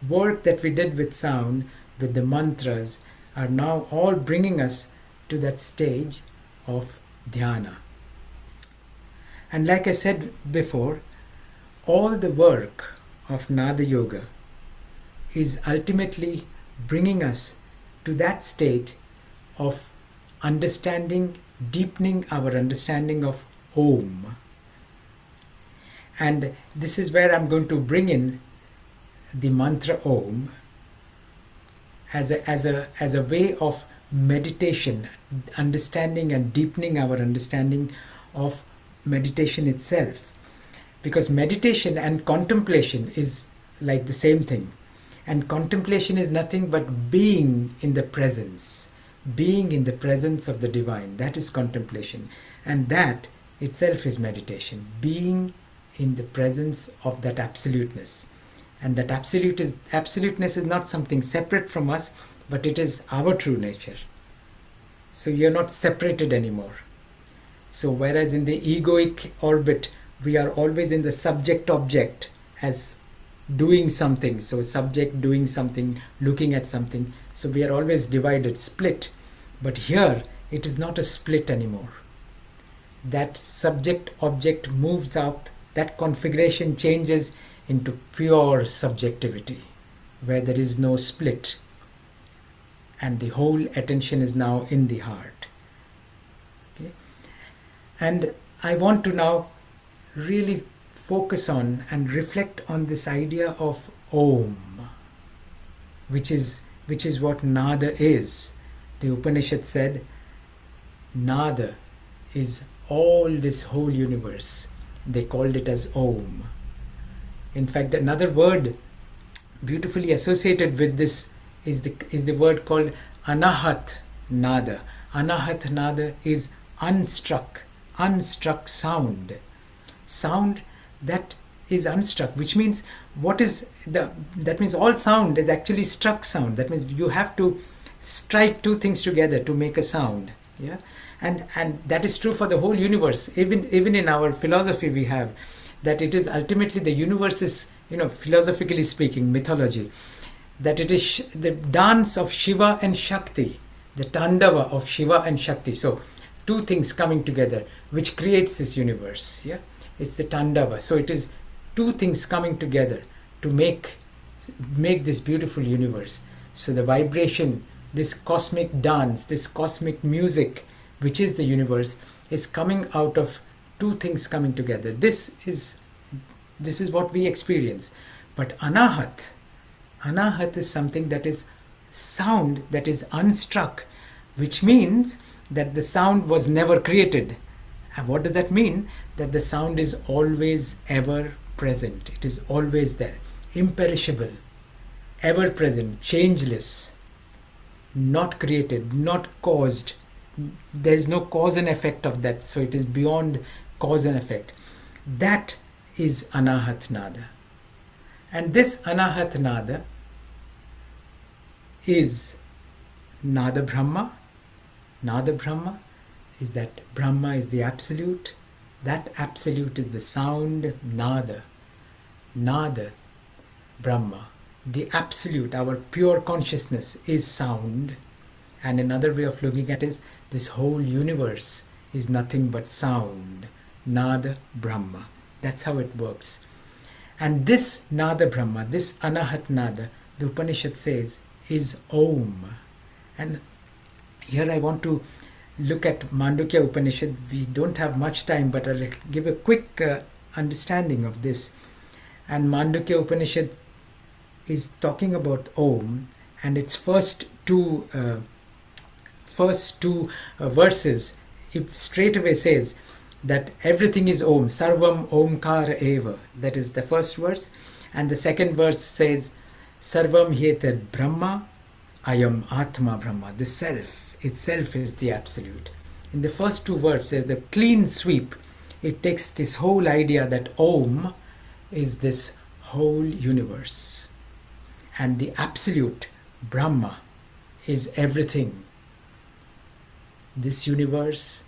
Speaker 1: work that we did with sound, with the mantras, are now all bringing us to that stage of dhyana. And like I said before, all the work of Nada Yoga is ultimately bringing us to that state of understanding, deepening our understanding of Om. And this is where I'm going to bring in the mantra Om as a way of meditation, understanding and deepening our understanding of meditation itself. Because meditation and contemplation is like the same thing. And contemplation is nothing but being in the presence. Being in the presence of the divine. That is contemplation. And that itself is meditation. Being in the presence of that absoluteness. And that absoluteness is not something separate from us, but it is our true nature. So you're not separated anymore. So whereas in the egoic orbit, we are always in the subject-object as doing something. So subject doing something, looking at something. So we are always divided, split. But here, it is not a split anymore. That subject-object moves up, that configuration changes into pure subjectivity, where there is no split. And the whole attention is now in the heart. Okay? And I want to now really focus on and reflect on this idea of Om, which is what Nada is. The Upanishad said, Nada is all this whole universe. They called it as Om. In fact, another word beautifully associated with this is the word called Anahat Nada. Anahat Nada is unstruck sound. Sound that is unstruck, which means that means all sound is actually struck sound. That means you have to strike two things together to make a sound. Yeah, and that is true for the whole universe. Even in our philosophy, we have that it is ultimately the universe is, philosophically speaking, mythology, that it is the dance of Shiva and Shakti, the Tandava of Shiva and Shakti. So two things coming together, which creates this universe. Yeah, it's the Tandava. So it is two things coming together to make this beautiful universe. So the vibration this cosmic dance, this cosmic music, which is the universe, is coming out of two things coming together. This is what we experience. But anahat is something that is sound that is unstruck, which means that the sound was never created. And what does that mean? That the sound is always ever present. It is always there, imperishable, ever present, changeless, not created, not caused. There is no cause and effect of that, so it is beyond cause and effect. That is anahat nada. And this anahat nada is nada Brahma. Nada Brahma is that Brahma is the absolute. That absolute is the sound nada. Nada Brahma. The absolute, our pure consciousness, is sound. And another way of looking at it is this whole universe is nothing but sound. Nada Brahma. That's how it works. And this Nada Brahma, this Anahat Nada, the Upanishad says, is Om. And here I want to look at Mandukya Upanishad. We don't have much time, but I'll give a quick understanding of this. And Mandukya Upanishad is talking about Om, and its first two verses, it straight away says that everything is Om, Sarvam Omkara Eva. That is the first verse. And the second verse says, Sarvam Hyetad Brahma, Ayam Atma Brahma. The self itself is the absolute. In the first two verses, the clean sweep, it takes this whole idea that Om is this whole universe. And the absolute, Brahma, is everything. This universe,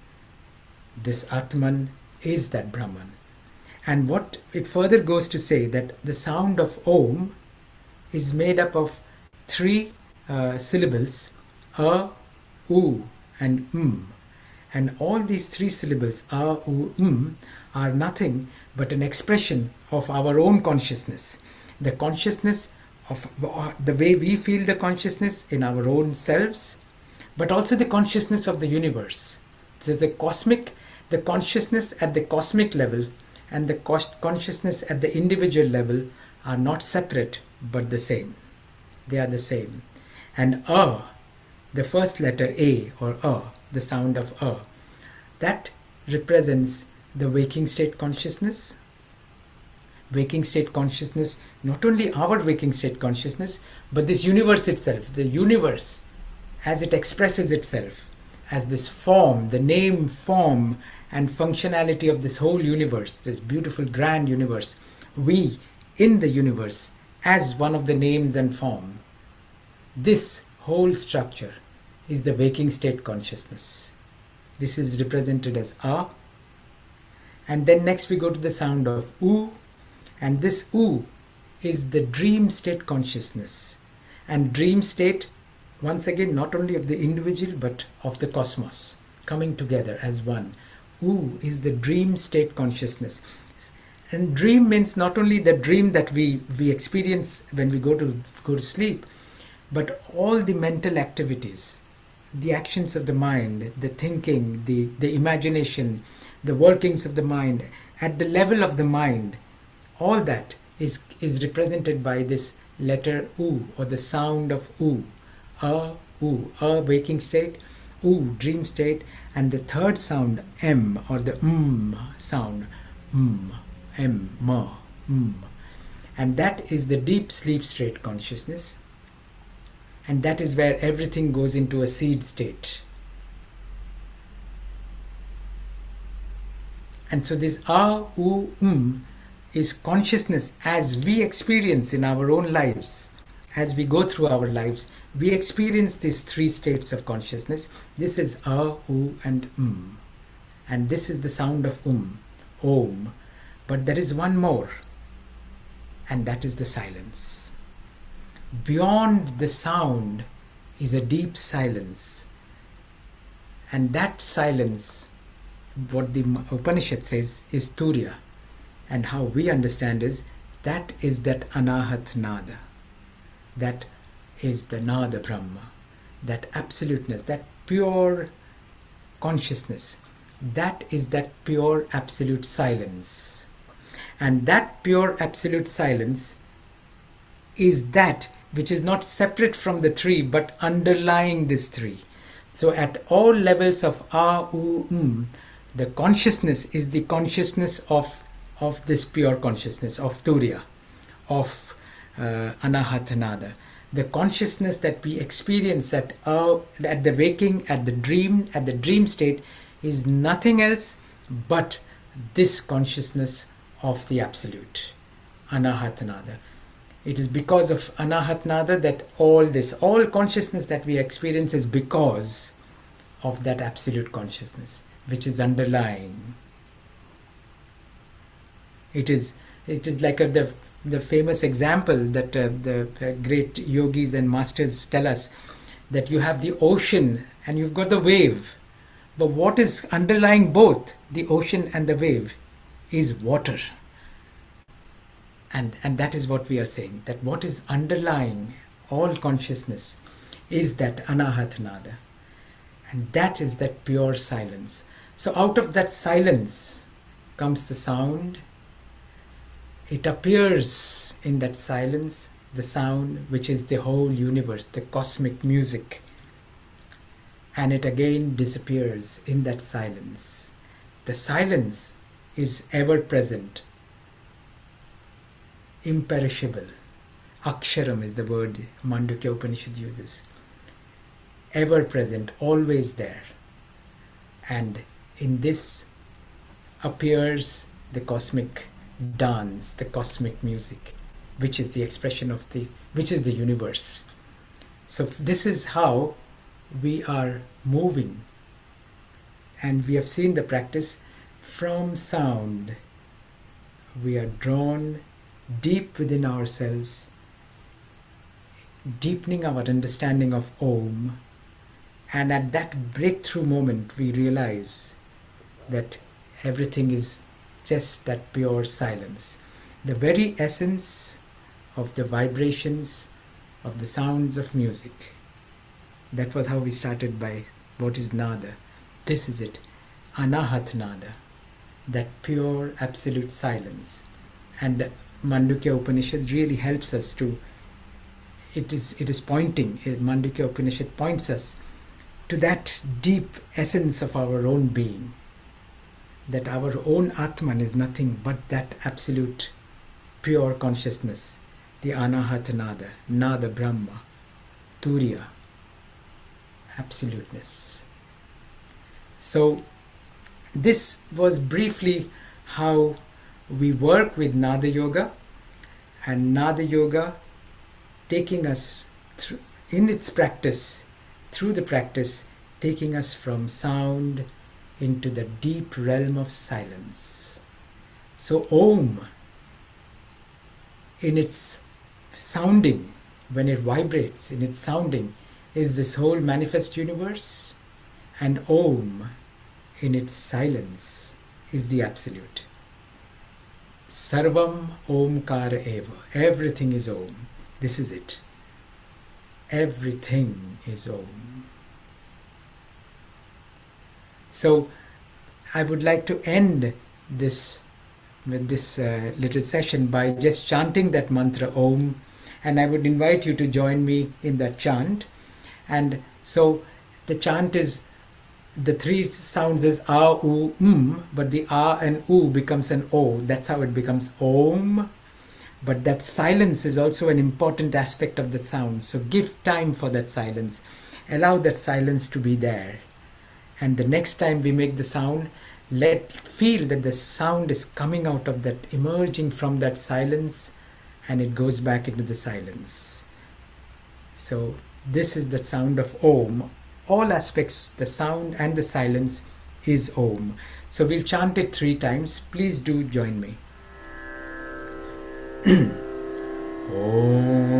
Speaker 1: this Atman, is that Brahman. And what it further goes to say, that the sound of Om is made up of three syllables, A, U, and And all these three syllables, A, U, are nothing but an expression of our own consciousness. The consciousness of the way we feel the consciousness in our own selves, but also the consciousness of the universe. So the consciousness at the cosmic level and the consciousness at the individual level are not separate but the same. They are the same. And the first letter A or the sound of that represents the waking state consciousness. Waking state consciousness, not only our waking state consciousness, but this universe itself, the universe as it expresses itself as this form, the name, form and functionality of this whole universe, this beautiful grand universe. We in the universe as one of the names and form. This whole structure is the waking state consciousness. This is represented as A. And then next we go to the sound of U. And this U is the dream state consciousness. And dream state, once again, not only of the individual but of the cosmos, coming together as one. U is the dream state consciousness. And dream means not only the dream that we experience when we go to sleep, but all the mental activities, the actions of the mind, the thinking, the imagination, the workings of the mind, at the level of the mind, all that is represented by this letter U or the sound of U. A waking state, U dream state, and the third sound M or the sound, and that is the deep sleep state consciousness, and that is where everything goes into a seed state. And so this A, U, is consciousness as we experience in our own lives. As we go through our lives, we experience these three states of consciousness. This is A, U, and And this is the sound of Om. But there is one more, and that is the silence. Beyond the sound is a deep silence. And that silence, what the Upanishad says, is Turiya. And how we understand is that Anahat Nada. That is the Nada Brahma. that absoluteness, that pure consciousness, that is that pure absolute silence. And that pure absolute silence is that which is not separate from the three but underlying this three. So at all levels of the consciousness is the consciousness of this pure consciousness of Turiya, of Anahatanada. The consciousness that we experience at the waking, at the dream state is nothing else but this consciousness of the Absolute, Anahatanada. It is because of Anahatnada that all consciousness that we experience is because of that absolute consciousness, which is underlying. It is like the famous example that the great yogis and masters tell us, that you have the ocean and you've got the wave. But what is underlying both the ocean and the wave is water. And that is what we are saying, that what is underlying all consciousness is that Anahatanada. And that is that pure silence. So out of that silence comes the sound. It appears in that silence, the sound, which is the whole universe, the cosmic music. And it again disappears in that silence. The silence is ever present, imperishable. Aksharam is the word Mandukya Upanishad uses. Ever present, always there. And in this appears the cosmic dance, the cosmic music, which is the expression of which is the universe. So this is how we are moving. And we have seen the practice from sound. We are drawn deep within ourselves, deepening our understanding of Om, and at that breakthrough moment we realize that everything is just that pure silence, the very essence of the vibrations of the sounds of music. That was how we started by what is Nada. This is it, Anahat Nada, that pure absolute silence. And Mandukya Upanishad really helps us to, it is pointing, Mandukya Upanishad points us to that deep essence of our own being, that our own Atman is nothing but that absolute pure consciousness, the Anahata Nada, Nada Brahma, Turiya, absoluteness. So this was briefly how we work with Nada Yoga, and Nada Yoga taking us through, in its practice, through the practice, taking us from sound into the deep realm of silence. So Om, in its sounding, when it vibrates, in its sounding, is this whole manifest universe, and Om, in its silence, is the Absolute. Sarvam Omkara Eva. Everything is Om. This is it. Everything is Om. So I would like to end this little session by just chanting that mantra Om, and I would invite you to join me in that chant. And so the chant is, the three sounds is A, U, but the A and U becomes an O. That's how it becomes Om. But that silence is also an important aspect of the sound. So give time for that silence. Allow that silence to be there. And the next time we make the sound, feel that the sound is coming out of that, emerging from that silence, and it goes back into the silence. So this is the sound of Om. All aspects, the sound and the silence, is Om. So we'll chant it 3 times. Please do join me. Om.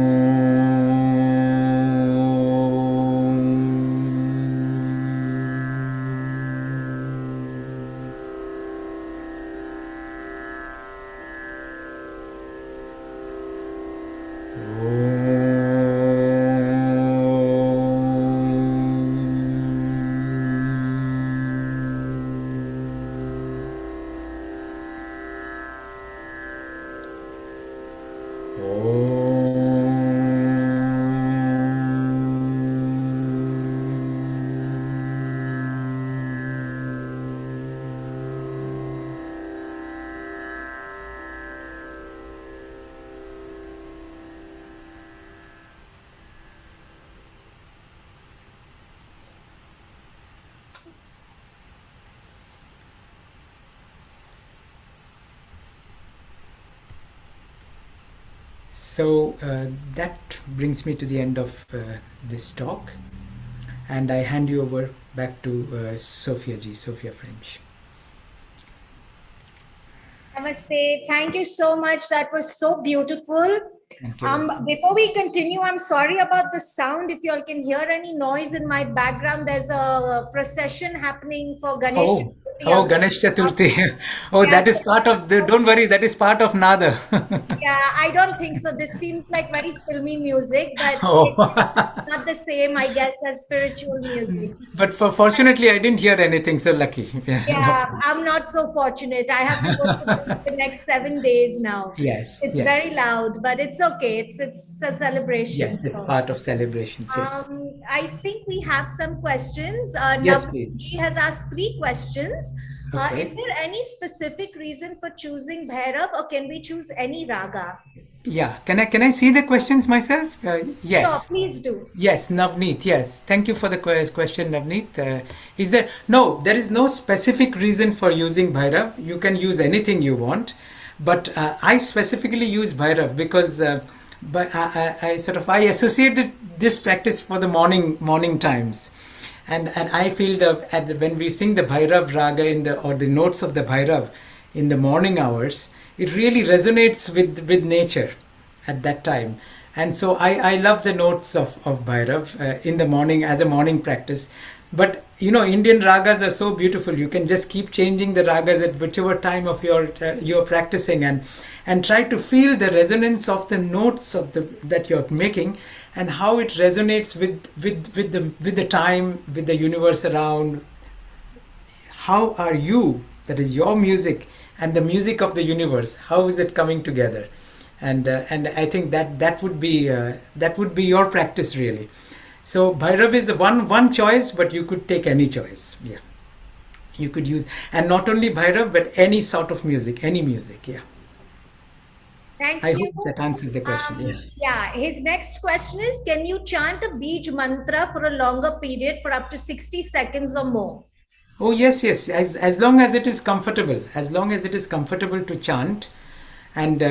Speaker 1: So that brings me to the end of this talk, and I hand you over back to Sophia French.
Speaker 2: Namaste. Thank you so much. That was so beautiful.
Speaker 1: Thank you.
Speaker 2: Before we continue, I'm sorry about the sound. If you all can hear any noise in my background, there's a procession happening for Ganesh
Speaker 1: Oh,
Speaker 2: Chaturthi.
Speaker 1: Ganesh Chaturthi. Oh,
Speaker 2: Yeah,
Speaker 1: that is part of the. Don't worry, that is part of Nada.
Speaker 2: yeah, I don't think so. This seems like very filmy music, but
Speaker 1: Oh,
Speaker 2: it's not the same, I guess, as spiritual music.
Speaker 1: but fortunately, I didn't hear anything. So lucky. Yeah, no
Speaker 2: Yeah,
Speaker 1: problem.
Speaker 2: I'm not so fortunate. I have to go through this for the next 7 days now.
Speaker 1: Yes,
Speaker 2: It's
Speaker 1: yes,
Speaker 2: very loud, but it's okay. It's a celebration.
Speaker 1: yes. It's
Speaker 2: So,
Speaker 1: part of celebrations. Yes,
Speaker 2: I think we have some questions.
Speaker 1: yes, please.
Speaker 2: Navji has asked 3 questions. Is
Speaker 1: Okay.
Speaker 2: there any specific reason for choosing Bhairav, or can we choose any raga?
Speaker 1: Yeah. Can I see the questions myself?
Speaker 2: Sure,
Speaker 1: Yes.
Speaker 2: please do.
Speaker 1: Yes, Navneet. Yes, thank you for the question, Navneet. Is there no? There is no specific reason for using Bhairav. You can use anything you want, but I specifically use Bhairav because but I sort of I associated this practice for the morning times, and I feel when we sing the Bhairav raga or the notes of the Bhairav in the morning hours, it really resonates with nature at that time. And so I love the notes of Bhairav in the morning as a morning practice. But Indian ragas are so beautiful. You can just keep changing the ragas at whichever time of you're practicing, and try to feel the resonance of the notes that you're making, and how it resonates with the time, with the universe around. How are you, that is your music, and the music of the universe, how is it coming together? And I think that would be your practice really. So Bhairav is one choice, but you could take any choice. Yeah, you could use, and not only Bhairav, but any sort of music, any music. Yeah,
Speaker 2: Thank
Speaker 1: I
Speaker 2: you.
Speaker 1: hope that answers the question. Yeah.
Speaker 2: Yeah, his next question is, can you chant a Bij mantra for a longer period for up to 60 seconds or more?
Speaker 1: Oh yes, yes. As long as it is comfortable, as long as it is comfortable to chant, and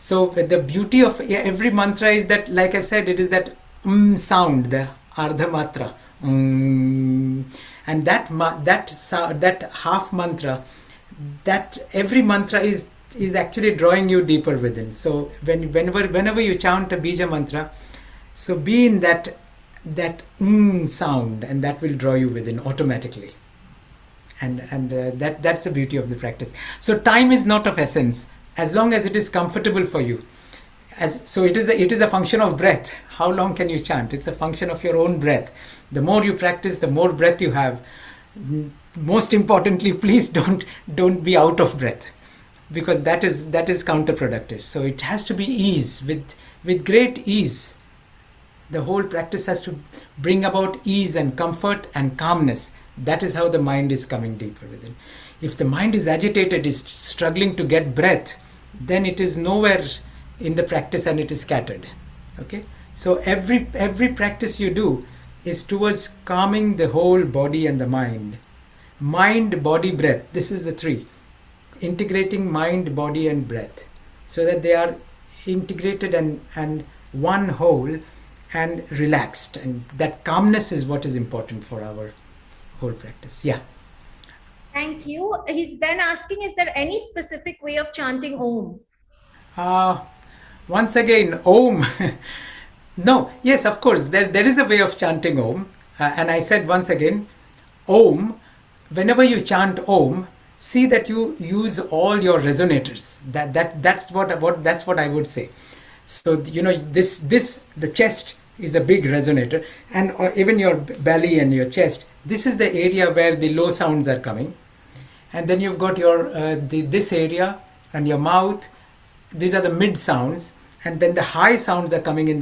Speaker 1: so the beauty of every mantra is that, like I said, it is that sound, the ardha matra, and that half mantra, that every mantra is actually drawing you deeper within. So whenever you chant a bija mantra, so be in that sound, and that will draw you within automatically. And that's the beauty of the practice. So time is not of essence, as long as it is comfortable for you. So it is a function of breath. How long can you chant? It's a function of your own breath. The more you practice, the more breath you have. Most importantly, please don't be out of breath, because that is counterproductive. So it has to be ease, with great ease. The whole practice has to bring about ease and comfort and calmness. That is how the mind is coming deeper within. If the mind is agitated, is struggling to get breath, then it is nowhere in the practice, and it is scattered. Okay, so every practice you do is towards calming the whole body and the mind. Mind, body, breath. This is the three. Integrating mind, body, and breath, so that they are integrated and one whole and relaxed. And that calmness is what is important for our whole practice. Yeah.
Speaker 2: Thank you. He's then asking, is there any specific way of chanting Om?
Speaker 1: Once again, Om. No, yes, of course, there is a way of chanting Om. And I said once again, Om, whenever you chant Om, see that you use all your resonators. That's what I would say. So the chest is a big resonator, and even your belly and your chest. This is the area where the low sounds are coming, and then you've got your this area and your mouth. These are the mid sounds, and then the high sounds are coming in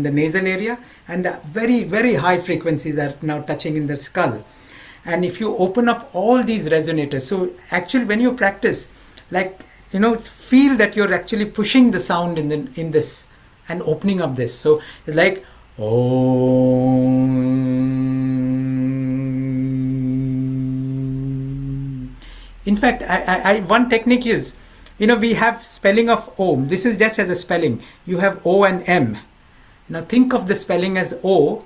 Speaker 1: the nasal area, and the very very high frequencies are now touching in the skull. And if you open up all these resonators, so actually when you practice, like feel that you're actually pushing the sound in this and opening up this. So it's like Om. In fact, one technique is We have spelling of Om. This is just as a spelling. You have O and M. Now think of the spelling as O,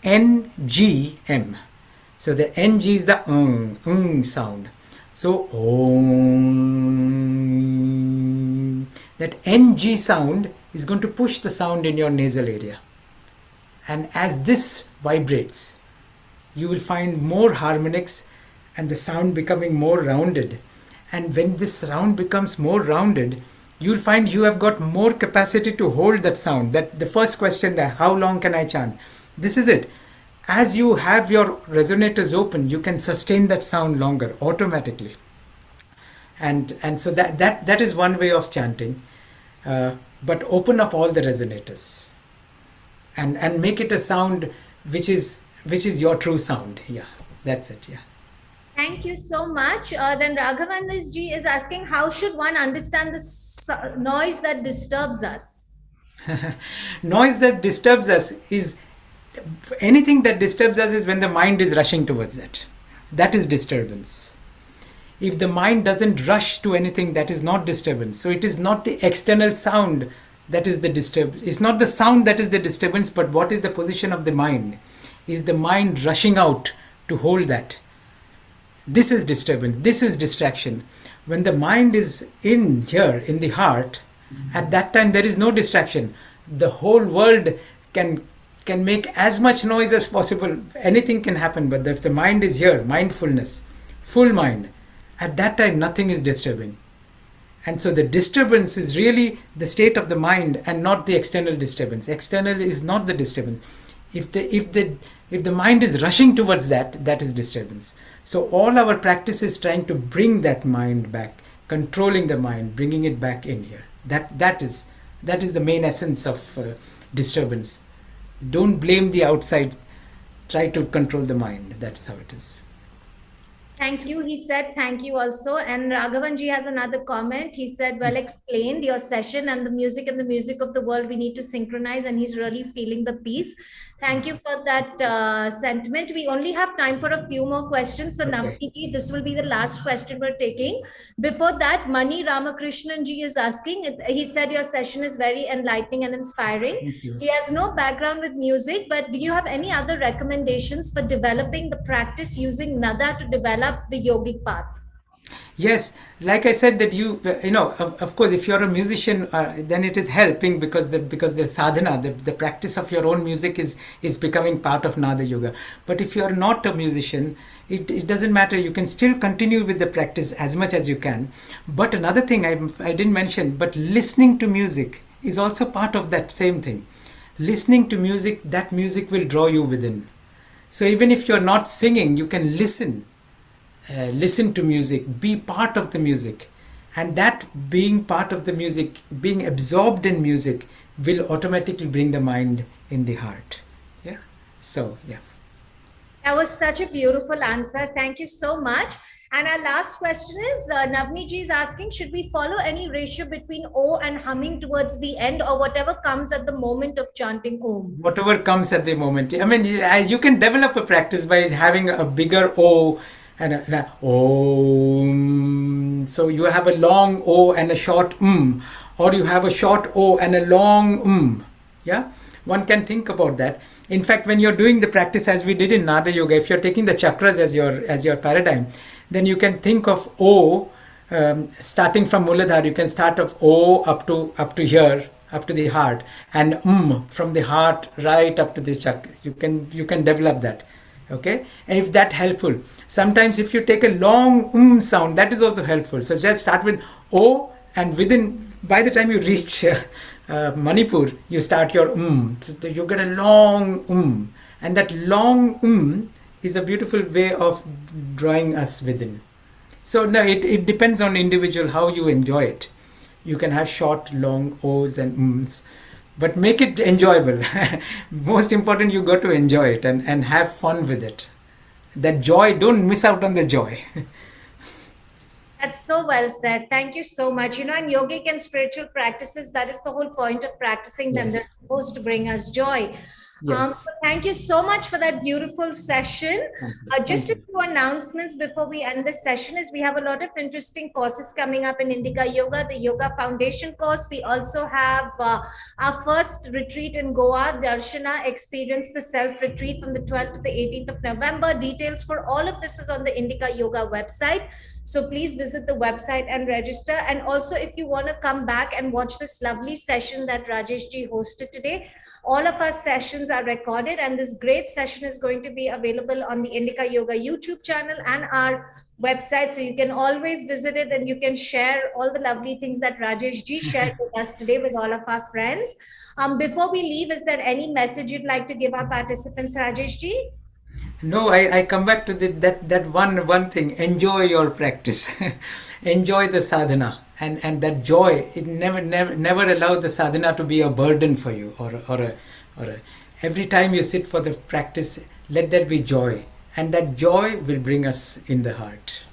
Speaker 1: N, G, M. So the Ng is the sound. So Om. That Ng sound is going to push the sound in your nasal area. And as this vibrates, you will find more harmonics and the sound becoming more rounded. And when this sound becomes more rounded, you'll find you have got more capacity to hold that sound. That the first question, that how long can I chant? This is it. As you have your resonators open, you can sustain that sound longer automatically. And so that is one way of chanting. But open up all the resonators and make it a sound which is your true sound. Yeah, that's it. Yeah.
Speaker 2: Thank you so much. Then Raghavan ji is asking, how should one understand the noise that disturbs us?
Speaker 1: Noise that disturbs us is anything that disturbs us is when the mind is rushing towards that. That is disturbance. If the mind doesn't rush to anything, that is not disturbance. So it is not the external sound that is the disturbance. It's not the sound that is the disturbance, but what is the position of the mind? Is the mind rushing out to hold that? This is disturbance. This is distraction. When the mind is in here, in the heart, at that time there is no distraction. The whole world can make as much noise as possible. Anything can happen, but if the mind is here, mindfulness, full mind, at that time nothing is disturbing. And so the disturbance is really the state of the mind and not the external disturbance. External is not the disturbance. If the mind is rushing towards that, that is disturbance. So all our practice is trying to bring that mind back, controlling the mind, bringing it back in here. That is the main essence of disturbance. Don't blame the outside. Try to control the mind. That's how it is.
Speaker 2: Thank you. He said thank you also. And Raghavanji has another comment. He said, well explained, your session and the music of the world, we need to synchronize, and he's really feeling the peace. Thank you for that sentiment. We only have time for a few more questions. So Navneet, this will be the last question we're taking. Before that, Mani Ramakrishnan ji is asking, he said your session is very enlightening and inspiring. He has no background with music, but do you have any other recommendations for developing the practice using nada to develop the yogic path?
Speaker 1: Yes, like I said that of course, if you're a musician, then it is helping because the sadhana, the practice of your own music is becoming part of Nada Yoga. But if you are not a musician, it doesn't matter. You can still continue with the practice as much as you can. But another thing I didn't mention, but listening to music is also part of that same thing. Listening to music, that music will draw you within. So even if you're not singing, you can listen to music, be part of the music, and that being part of the music, being absorbed in music, will automatically bring the mind in the heart. Yeah. So yeah.
Speaker 2: That was such a beautiful answer. Thank you so much. And our last question is, Navni ji is asking, should we follow any ratio between O and humming towards the end, or whatever comes at the moment of chanting Om?
Speaker 1: Whatever comes at the moment. I mean, you can develop a practice by having a bigger O and a Om. So you have a long O and a short or you have a short O and a long Yeah, one can think about that. In fact, when you're doing the practice as we did in Nada Yoga, if you're taking the chakras as your paradigm, then you can think of O starting from Muladhara. You can start of O up to here, up to the heart, and from the heart right up to the chakra. You can develop that. Okay, and if that helpful, sometimes if you take a long sound, that is also helpful. So just start with O, and by the time you reach Manipur, you start your so you get a long and that long is a beautiful way of drawing us within. So no, it depends on individual how you enjoy it. You can have short, long O's and ums, but make it enjoyable. Most important, you got to enjoy it and have fun with it. That joy, don't miss out on the joy.
Speaker 2: That's so well said. Thank you so much. In yogic and spiritual practices, that is the whole point of practicing them.
Speaker 1: Yes.
Speaker 2: They're supposed to bring us joy.
Speaker 1: Yes.
Speaker 2: Thank you so much for that beautiful session.
Speaker 1: Thank you.
Speaker 2: Just
Speaker 1: Thank
Speaker 2: a
Speaker 1: you.
Speaker 2: few announcements before we end this session is we have a lot of interesting courses coming up in Indica Yoga, the Yoga Foundation course. We also have our first retreat in Goa, Darshana Experience the Self retreat from the 12th to the 18th of November. Details for all of this is on the Indica Yoga website. So please visit the website and register. And also, if you want to come back and watch this lovely session that Rajesh ji hosted today, all of our sessions are recorded, and this great session is going to be available on the Indica Yoga YouTube channel and our website. So you can always visit it and you can share all the lovely things that Rajesh ji shared with us today with all of our friends. Before we leave, is there any message you'd like to give our participants, Rajesh ji?
Speaker 1: No, I come back to that one thing. Enjoy your practice. Enjoy the sadhana. And that joy, it never allow the sadhana to be a burden for you, or every time you sit for the practice, let that be joy. And that joy will bring us in the heart.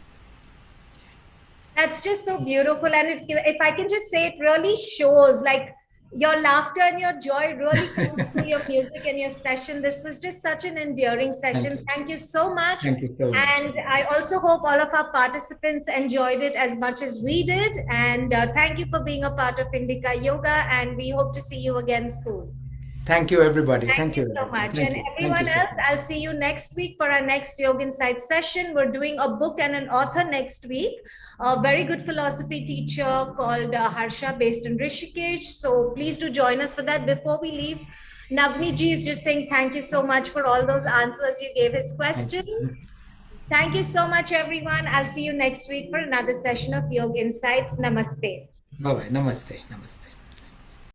Speaker 2: That's just so beautiful. And if I can just say, it really shows like your laughter and your joy really comes through your music and your session. This was just such an endearing
Speaker 1: Thank
Speaker 2: session.
Speaker 1: you.
Speaker 2: Thank you so much.
Speaker 1: Thank you so much.
Speaker 2: And I also hope all of our participants enjoyed it as much as we did. And thank you for being a part of Indica Yoga. And we hope to see you again soon.
Speaker 1: Thank you, everybody.
Speaker 2: Thank
Speaker 1: Thank
Speaker 2: you
Speaker 1: you,
Speaker 2: so
Speaker 1: everybody.
Speaker 2: much.
Speaker 1: Thank
Speaker 2: And
Speaker 1: you. Thank you
Speaker 2: everyone
Speaker 1: so
Speaker 2: else,
Speaker 1: much.
Speaker 2: I'll see you next week for our next Yoga Insight session. We're doing a book and an author next week, a very good philosophy teacher called Harsha based in Rishikesh. So please do join us for that. Before we leave, Navni ji is just saying thank you so much for all those answers you gave his
Speaker 1: Thank
Speaker 2: questions.
Speaker 1: you.
Speaker 2: Thank you so much, everyone. I'll see you next week for another session of Yoga Insights. Namaste.
Speaker 1: Bye bye. Namaste. Namaste.